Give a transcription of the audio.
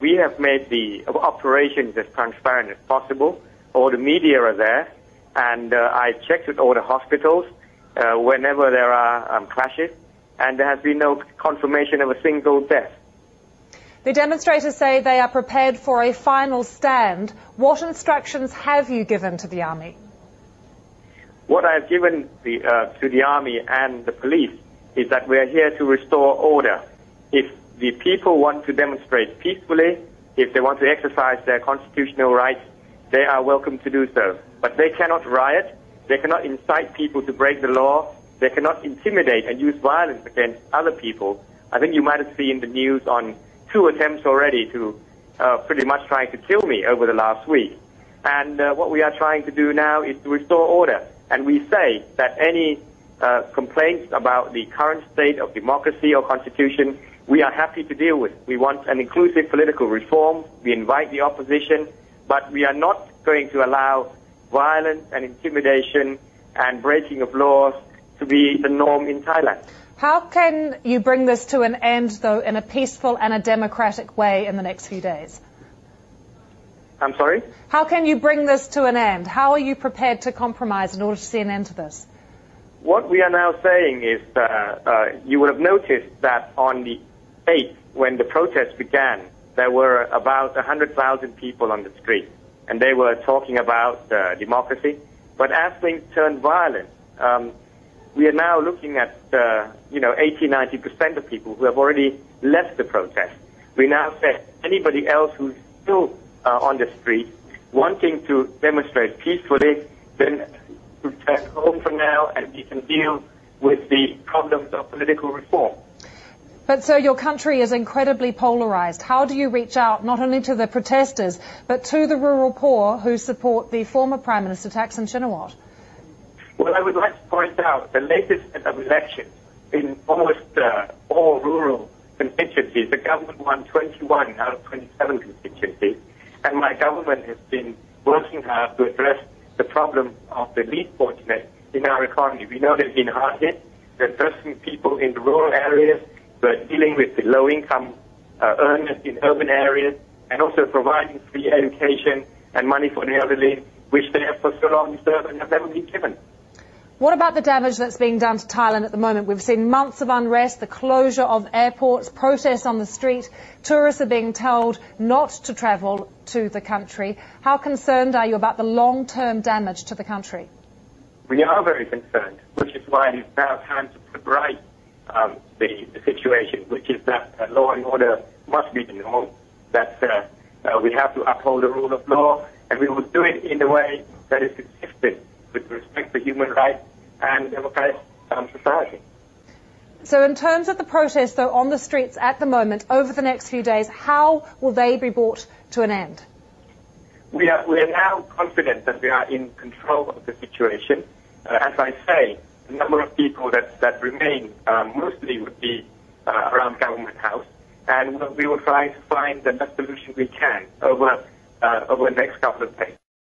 we have made the operations as transparent as possible. All the media are there, and I checked with all the hospitals whenever there are clashes, and there has been no confirmation of a single death. The demonstrators say they are prepared for a final stand. What instructions have you given to the army? What I have given to the army and the police is that we are here to restore order. If the people want to demonstrate peacefully, if they want to exercise their constitutional rights, they are welcome to do so. But they cannot riot, they cannot incite people to break the law, they cannot intimidate and use violence against other people. I think you might have seen the news on 2 attempts already to pretty much trying to kill me over the last week. And what we are trying to do now is to restore order. And we say that any complaints about the current state of democracy or constitution, we are happy to deal with. We want an inclusive political reform. We invite the opposition, but we are not going to allow violence and intimidation and breaking of laws to be the norm in Thailand. How can you bring this to an end, though, in a peaceful and a democratic way in the next few days? I'm sorry? How can you bring this to an end? How are you prepared to compromise in order to see an end to this? What we are now saying is you would have noticed that on the 8th, when the protest began, there were about 100,000 people on the street, and they were talking about democracy. But as things turned violent, we are now looking at 80-90% of people who have already left the protest. We now say anybody else who's still on the street wanting to demonstrate peacefully, then return home for now, and we can deal with the problems of political reform. But, sir, your country is incredibly polarised. How do you reach out not only to the protesters, but to the rural poor who support the former Prime Minister, Thaksin Shinawatra? Well, I would like to point out the latest set of elections in almost all rural constituencies. The government won 21 out of 27 constituencies, and my government has been working hard to address the problem of the least fortunate in our economy. We know they've been hard hit. They're addressing people in the rural areas. We're dealing with the low-income earners in urban areas, and also providing free education and money for the elderly, which they have for so long deserved and have never been given. What about the damage that's being done to Thailand at the moment? We've seen months of unrest, the closure of airports, protests on the street. Tourists are being told not to travel to the country. How concerned are you about the long-term damage to the country? We are very concerned, which is why it's now time to put right the situation, which is that law and order must be the norm, that we have to uphold the rule of law, and we will do it in a way that is consistent with respect for human rights and democratic society. So in terms of the protests, though, on the streets at the moment, over the next few days, how will they be brought to an end? We are now confident that we are in control of the situation. As I say, the number of people that remain mostly would be around Government House, and we will try to find the best solution we can over the next couple of days.